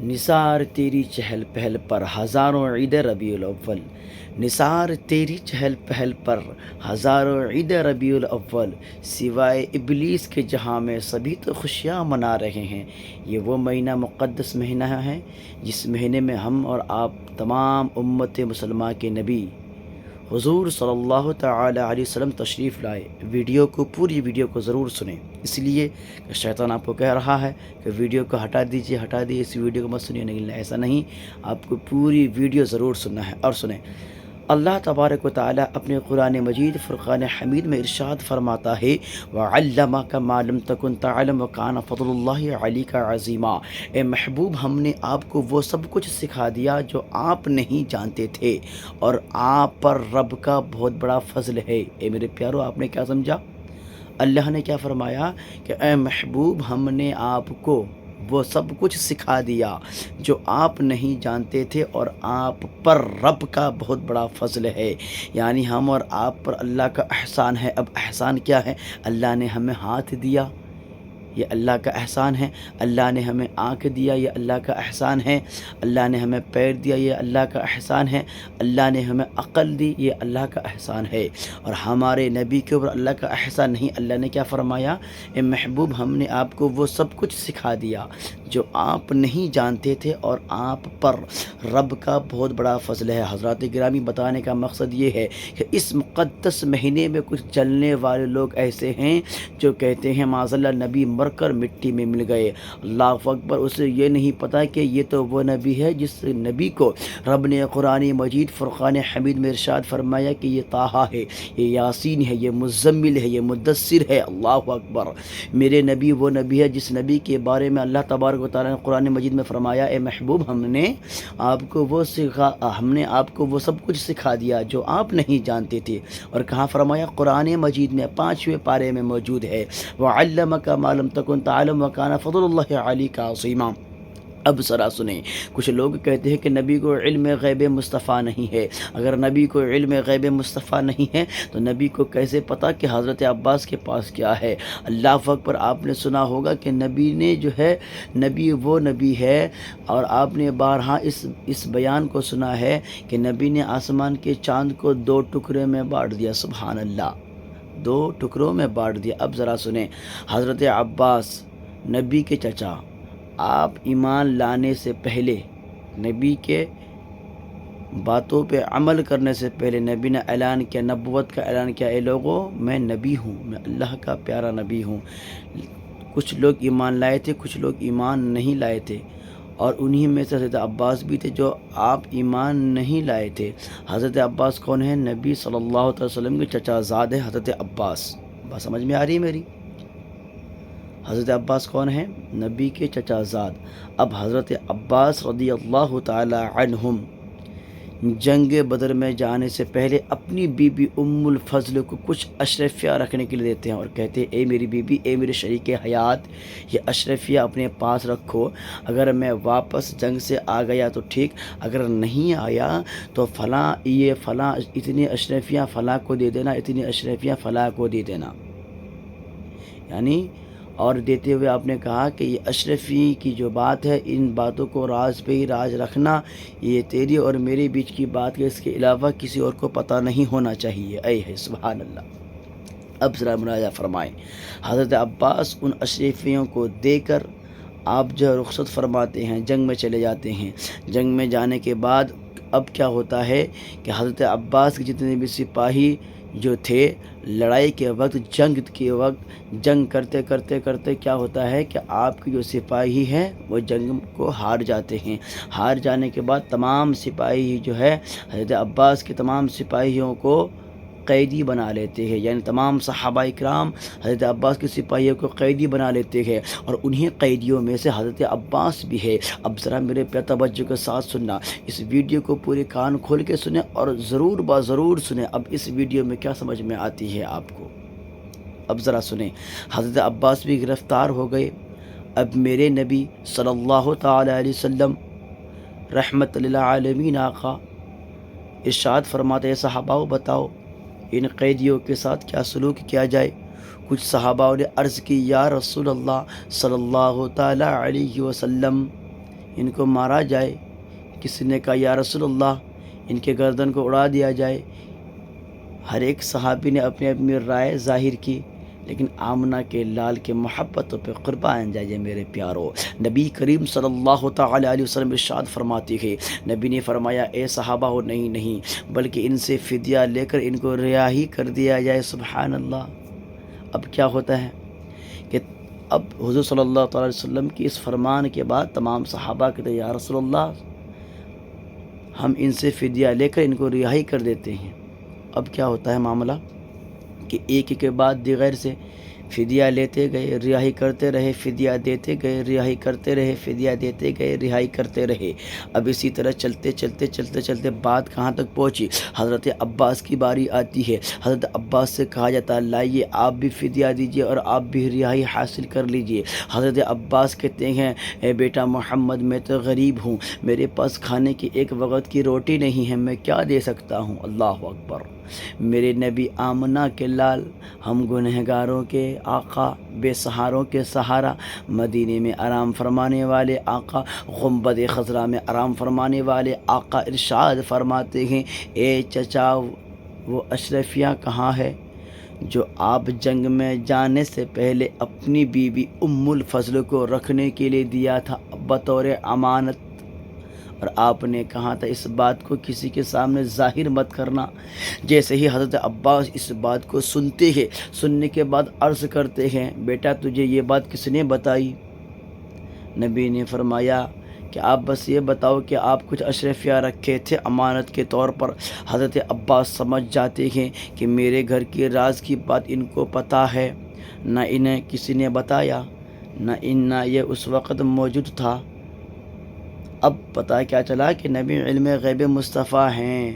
نثار تیری چہل پہل پر ہزاروں عید ربیع الاول، نثار تیری چہل پہل پر ہزاروں عید ربیع الاول، سوائے ابلیس کے جہاں میں سبھی تو خوشیاں منا رہے ہیں۔ یہ وہ مہینہ مقدس مہینہ ہے جس مہینے میں ہم اور آپ تمام امت مسلمہ کے نبی حضور صلی اللہ تعالی علیہ وسلم تشریف لائے۔ پوری ویڈیو کو ضرور سنیں، اس لیے کہ شیطان آپ کو کہہ رہا ہے کہ ویڈیو کو ہٹا دیجئے، اس ویڈیو کو مت سنیے، نہیں، ایسا نہیں، آپ کو پوری ویڈیو ضرور سننا ہے اور سنیں۔ اللہ تبارک و تعالیٰ اپنے قرآن مجید فرقان حمید میں ارشاد فرماتا ہے وَعَلَّمَكَ مَا لَمْ تَكُنْ تَعْلَمْ وَكَانَ فَضْلُ اللَّهِ عَلَيْكَ عَظِيمًا۔ اے محبوب، ہم نے آپ کو وہ سب کچھ سکھا دیا جو آپ نہیں جانتے تھے، اور آپ پر رب کا بہت بڑا فضل ہے۔ اے میرے پیارو، آپ نے کیا سمجھا؟ اللہ نے کیا فرمایا کہ اے محبوب، ہم نے آپ کو وہ سب کچھ سکھا دیا جو آپ نہیں جانتے تھے، اور آپ پر رب کا بہت بڑا فضل ہے۔ یعنی ہم اور آپ پر اللہ کا احسان ہے۔ اب احسان کیا ہے؟ اللہ نے ہمیں ہاتھ دیا، یہ اللہ کا احسان ہے۔ اللہ نے ہمیں آنکھ دیا، یہ اللہ کا احسان ہے۔ اللہ نے ہمیں پیر دیا، یہ اللہ کا احسان ہے۔ اللہ نے ہمیں عقل دی، یہ اللہ کا احسان ہے۔ اور ہمارے نبی کے اوپر اللہ کا احسان نہیں۔ اللہ نے کیا فرمایا؟ اے محبوب، ہم نے آپ کو وہ سب کچھ سکھا دیا جو آپ نہیں جانتے تھے، اور آپ پر رب کا بہت بڑا فضل ہے۔ حضرات گرامی، بتانے کا مقصد یہ ہے کہ اس مقدس مہینے میں کچھ جلنے والے لوگ ایسے ہیں جو کہتے ہیں معاذ اللہ نبی مر کر مٹی میں مل گئے۔ اللہ اکبر، اسے یہ نہیں پتا کہ یہ تو وہ نبی ہے جس نبی کو رب نے قرآن مجید فرقان حمید میں ارشاد فرمایا کہ یہ طٰہٰ ہے، یہ یاسین ہے، یہ مزمل ہے، یہ مدثر ہے۔ اللہ اکبر، میرے نبی وہ نبی ہے جس نبی کے بارے میں اللہ تبارک و تعالیٰ نے قرآن مجید میں فرمایا اے محبوب، ہم نے آپ کو وہ سب کچھ سکھا دیا جو آپ نہیں جانتے تھے۔ اور کہاں فرمایا؟ قرآن مجید میں 5ویں پارے میں موجود ہے وَعَلَّمَكَ مَا لَمْ تَكُنْ تَعْلَمْ وَكَانَ فَضْلُ اللَّهِ عَلَيْكَ عَظِيمًا۔ اب ذرا سنیں، کچھ لوگ کہتے ہیں کہ نبی کو علم غیب مصطفیٰ نہیں ہے۔ اگر نبی کو علم غیب مصطفیٰ نہیں ہے تو نبی کو کیسے پتہ کہ حضرت عباس کے پاس کیا ہے؟ اللہ اکبر، آپ نے سنا ہوگا کہ نبی نے جو ہے، نبی وہ نبی ہے، اور آپ نے بارہا اس بیان کو سنا ہے کہ نبی نے آسمان کے چاند کو 2 ٹکڑے میں بانٹ دیا۔ سبحان اللہ، 2 ٹکڑوں میں بانٹ دیا۔ اب ذرا سنیں، حضرت عباس نبی کے چچا، آپ ایمان لانے سے پہلے، نبی کے باتوں پہ عمل کرنے سے پہلے نبی نے اعلان کیا، نبوت کا اعلان کیا، اے لوگوں، میں نبی ہوں، میں اللہ کا پیارا نبی ہوں۔ کچھ لوگ ایمان لائے تھے، کچھ لوگ ایمان نہیں لائے تھے، اور انہی میں سے حضرت عباس بھی تھے جو آپ ایمان نہیں لائے تھے۔ حضرت عباس کون ہیں؟ نبی صلی اللہ علیہ وسلم کے چچا زاد ہیں حضرت عباس۔ بات سمجھ میں آ رہی ہے میری؟ حضرت عباس کون ہیں؟ نبی کے چچا زاد۔ اب حضرت عباس رضی اللہ تعالی عنہم جنگ بدر میں جانے سے پہلے اپنی بیوی ام الفضل کو کچھ اشرفیہ رکھنے کے لیے دیتے ہیں، اور کہتے ہیں اے میری بیوی، اے میرے شریک حیات، یہ اشرفیہ اپنے پاس رکھو۔ اگر میں واپس جنگ سے آ گیا تو ٹھیک، اگر نہیں آیا تو فلاں اتنی اشرفیہ فلاں کو دے دینا، اتنی اشرفیہ فلاں کو دے دینا۔ یعنی اور دیتے ہوئے آپ نے کہا کہ یہ اشرفی کی جو بات ہے، ان باتوں کو راز پہ ہی راز رکھنا، یہ تیری اور میرے بیچ کی بات ہے، اس کے علاوہ کسی اور کو پتہ نہیں ہونا چاہیے۔ اے ہے سبحان اللہ۔ اب ذرا مراجعہ فرمائیں، حضرت عباس ان اشرفیوں کو دے کر آپ جو رخصت فرماتے ہیں، جنگ میں چلے جاتے ہیں۔ جنگ میں جانے کے بعد اب کیا ہوتا ہے کہ حضرت عباس کے جتنے بھی سپاہی جو تھے، لڑائی کے وقت، جنگ کرتے کرتے کیا ہوتا ہے کہ آپ کے جو سپاہی ہیں وہ جنگ کو ہار جاتے ہیں۔ ہار جانے کے بعد تمام سپاہی جو ہے حضرت عباس کے تمام سپاہیوں کو قیدی بنا لیتے ہیں، یعنی تمام صحابہ کرام حضرت عباس کے سپاہیوں کو قیدی بنا لیتے ہیں، اور انہی قیدیوں میں سے حضرت عباس بھی ہے۔ اب ذرا میرے پہ توجہ کے ساتھ سننا، اس ویڈیو کو پورے کان کھول کے سنیں اور ضرور سنیں۔ اب اس ویڈیو میں کیا سمجھ میں آتی ہے آپ کو؟ اب ذرا سنیں، حضرت عباس بھی گرفتار ہو گئے۔ اب میرے نبی صلی اللہ تعالی علیہ وسلم رحمت للعالمین آقا ارشاد فرماتے ہیں صحابہ بتاؤ ان قیدیوں کے ساتھ کیا سلوک کیا جائے؟ کچھ صحابہ نے عرض کی یا رسول اللہ صلی اللہ تعالی علیہ وسلم ان کو مارا جائے، کسی نے کہا یا رسول اللہ ان کے گردن کو اڑا دیا جائے۔ ہر ایک صحابی نے اپنی اپنی رائے ظاہر کی، لیکن آمنہ کے لال کے محبتوں پہ قربان جائیے میرے پیارو۔ نبی کریم صلی اللہ تعالی علیہ وسلم ارشاد فرماتی ہے، نبی نے فرمایا اے صحابہ ہو نہیں بلکہ ان سے فدیہ لے کر ان کو رہائی کر دیا جائے۔ سبحان اللہ۔ اب کیا ہوتا ہے کہ اب حضور صلی اللہ تعالی علیہ وسلم کی اس فرمان کے بعد تمام صحابہ کہتے ہیں یا رسول اللہ ہم ان سے فدیہ لے کر ان کو رہائی کر دیتے ہیں۔ اب کیا ہوتا ہے معاملہ کہ ایک کے بعد دیگر سے فدیہ لیتے گئے، رہائی کرتے رہے، فدیہ دیتے گئے، رہائی کرتے رہے، فدیہ دیتے گئے، رہائی کرتے رہے۔ اب اسی طرح چلتے بات کہاں تک پہنچی؟ حضرت عباس کی باری آتی ہے۔ حضرت عباس سے کہا جاتا ہے لائیے آپ بھی فدیہ دیجیے اور آپ بھی رہائی حاصل کر لیجیے۔ حضرت عباس کہتے ہیں اے بیٹا محمد میں تو غریب ہوں، میرے پاس کھانے کی ایک وقت کی روٹی نہیں ہے، میں کیا دے سکتا ہوں؟ اللہ اکبر۔ میرے نبی آمنہ کے لال، ہم گنہگاروں کے آقا، بے سہاروں کے سہارا، مدینے میں آرام فرمانے والے آقا، گنبد خضرا میں آرام فرمانے والے آقا ارشاد فرماتے ہیں اے چچا وہ اشرفیہ کہاں ہے جو آپ جنگ میں جانے سے پہلے اپنی بیوی ام الفضل کو رکھنے کے لیے دیا تھا بطور امانت، اور آپ نے کہا تھا اس بات کو کسی کے سامنے ظاہر مت کرنا۔ جیسے ہی حضرت عباس اس بات کو سنتے ہیں، سننے کے بعد عرض کرتے ہیں بیٹا تجھے یہ بات کس نے بتائی؟ نبی نے فرمایا کہ آپ بس یہ بتاؤ کہ آپ کچھ اشرفیہ رکھے تھے امانت کے طور پر۔ حضرت عباس سمجھ جاتے ہیں کہ میرے گھر کے راز کی بات ان کو پتہ ہے، نہ انہیں کسی نے بتایا، نہ یہ اس وقت موجود تھا۔ اب پتہ کیا چلا کہ نبی علم غیب مصطفیٰ ہیں۔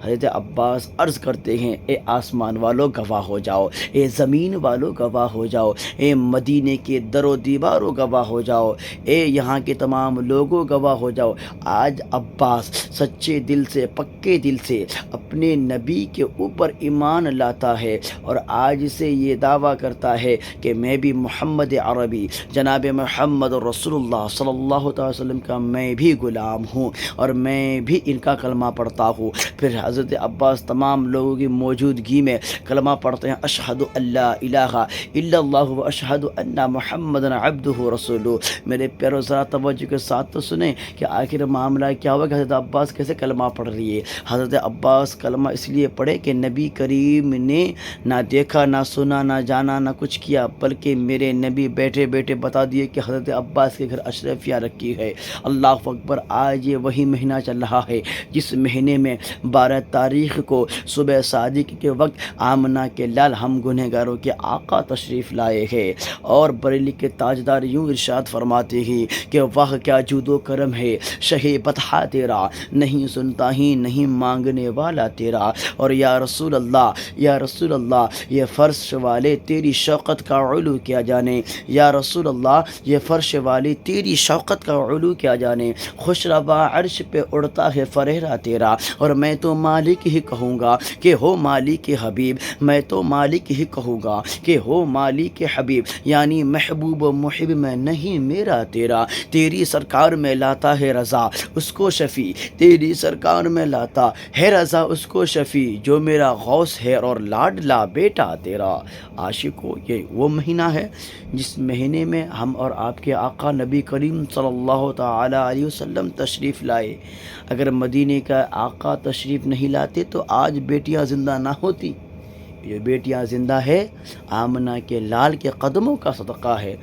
حضرت عباس عرض کرتے ہیں اے آسمان والو گواہ ہو جاؤ، اے زمین والو گواہ ہو جاؤ، اے مدینے کے در و دیوارو گواہ ہو جاؤ، اے یہاں کے تمام لوگوں گواہ ہو جاؤ۔ آج عباس سچے دل سے، پکے دل سے اپنے نبی کے اوپر ایمان لاتا ہے اور آج سے یہ دعویٰ کرتا ہے کہ میں بھی محمد عربی جناب محمد رسول اللہ صلی اللہ تعالی وسلم کا میں بھی غلام ہوں اور میں بھی ان کا کلمہ پڑھتا ہوں۔ پھر حضرت عباس تمام لوگوں کی موجودگی میں کلمہ پڑھتے ہیں اشہد اللہ الہ الا اللہ و اشہد ان محمد عبدہ رسولہ۔ میرے پیارو ذرا توجہ کے ساتھ تو سنیں کہ آخر معاملہ کیا ہوا کہ حضرت عباس کیسے کلمہ پڑھ رہی ہے۔ حضرت عباس کلمہ اس لیے پڑھے کہ نبی کریم نے نہ دیکھا، نہ سنا، نہ جانا، نہ کچھ کیا، بلکہ میرے نبی بیٹھے بیٹھے بتا دیے کہ حضرت عباس کے گھر اشرفیہ رکھی ہے۔ اللہ اکبر۔ آج یہ وہی مہینہ چل رہا ہے جس مہینے میں 12 تاریخ کو صبح صادق کے وقت آمنہ کے لال ہم گنہگاروں کے آقا تشریف لائے ہیں، اور بریلی کے تاجدار یوں ارشاد فرماتے ہیں کہ واہ کیا جود و کرم ہے شہ بطحہ تیرا، نہیں سنتا ہی نہیں مانگنے والا تیرا، اور یا رسول اللہ یا رسول اللہ یہ فرش والے تیری شوقت کا علو کیا جانے، یا رسول اللہ یہ فرش والے تیری شوقت کا علو کیا جانے، خوش روا عرش پہ اڑتا ہے فریرہ تیرا، اور میں تو مالک ہی کہوں گا کہ ہو مالک حبیب، میں تو مالک ہی کہوں گا کہ ہو مالک حبیب، یعنی محبوب و محب میں نہیں میرا تیرا، تیری سرکار میں لاتا ہے رضا اس کو شفیع، تیری سرکار میں لاتا ہے رضا اس کو شفیع، جو میرا غوث ہے اور لاڈلا بیٹا تیرا۔ عاشقو یہ وہ مہینہ ہے جس مہینے میں ہم اور آپ کے آقا نبی کریم صلی اللہ تعالی علیہ وسلم تشریف لائے۔ اگر مدینے کا آقا تشریف نہیں لاتے تو آج بیٹیاں زندہ نہ ہوتی۔ یہ بیٹیاں زندہ ہے آمنہ کے لال کے قدموں کا صدقہ ہے۔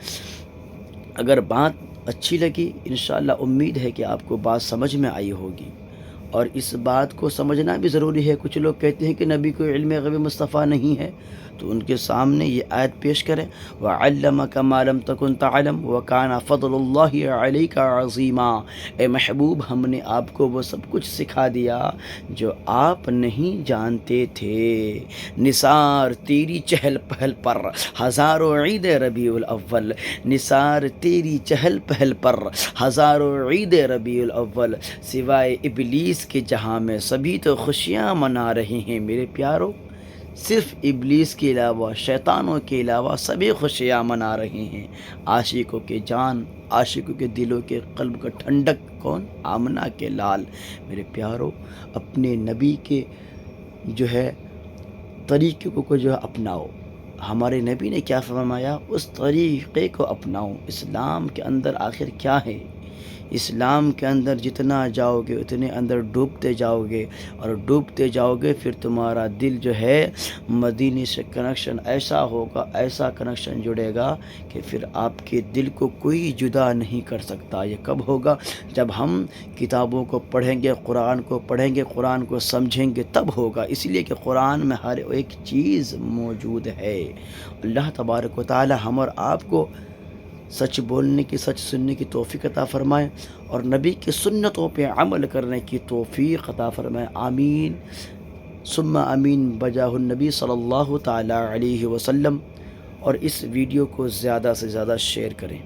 اگر بات اچھی لگی انشاءاللہ امید ہے کہ آپ کو بات سمجھ میں آئی ہوگی، اور اس بات کو سمجھنا بھی ضروری ہے۔ کچھ لوگ کہتے ہیں کہ نبی کو علم غیب مصطفیٰ نہیں ہے، تو ان کے سامنے یہ آیت پیش کریں وَعَلَّمَكَ مَا لَمْ تَكُنْ تَعْلَمْ وَكَانَ فَضْلُ اللَّهِ عَلَيْكَ عَظِيمًا۔ اے محبوب ہم نے آپ کو وہ سب کچھ سکھا دیا جو آپ نہیں جانتے تھے۔ نثار تیری چہل پہل پر ہزاروں عید ربیع الاول، نثار تیری چہل پہل پر ہزاروں عید ربیع الاول، سوائے ابلیس کے جہاں میں سبھی تو خوشیاں منا رہے ہیں۔ میرے پیارو صرف ابلیس کے علاوہ، شیطانوں کے علاوہ سبھی خوشیاں منا رہے ہیں۔ عاشقوں کے جان، عاشقوں کے دلوں کے قلب کا ٹھنڈک کون؟ آمنہ کے لال۔ میرے پیارو، اپنے نبی کے جو ہے طریقے کو جو ہے اپناؤ۔ ہمارے نبی نے کیا فرمایا؟ اس طریقے کو اپناؤ۔ اسلام کے اندر آخر کیا ہے؟ اسلام کے اندر جتنا جاؤ گے اتنے اندر ڈوبتے جاؤ گے، اور ڈوبتے جاؤ گے پھر تمہارا دل جو ہے مدینے سے کنیکشن ایسا ہوگا، ایسا کنیکشن جڑے گا کہ پھر آپ کے دل کو کوئی جدا نہیں کر سکتا۔ یہ کب ہوگا؟ جب ہم کتابوں کو پڑھیں گے، قرآن کو پڑھیں گے، قرآن کو سمجھیں گے، تب ہوگا۔ اس لیے کہ قرآن میں ہر ایک چیز موجود ہے۔ اللہ تبارک و تعالی ہم اور آپ کو سچ بولنے کی، سچ سننے کی توفیق عطا فرمائے، اور نبی کی سنتوں پہ عمل کرنے کی توفیق عطا فرمائے۔ آمین ثم آمین بجاہ النبی صلی اللہ تعالی علیہ وسلم۔ اور اس ویڈیو کو زیادہ سے زیادہ شیئر کریں،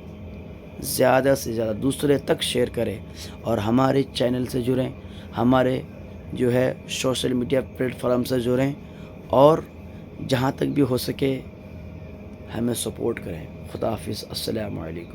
زیادہ سے زیادہ دوسرے تک شیئر کریں، اور ہمارے چینل سے جڑیں، ہمارے جو ہے سوشل میڈیا پلیٹ فارم سے جڑیں، اور جہاں تک بھی ہو سکے ہمیں سپورٹ کریں۔ خدا حافظ، السلام علیکم۔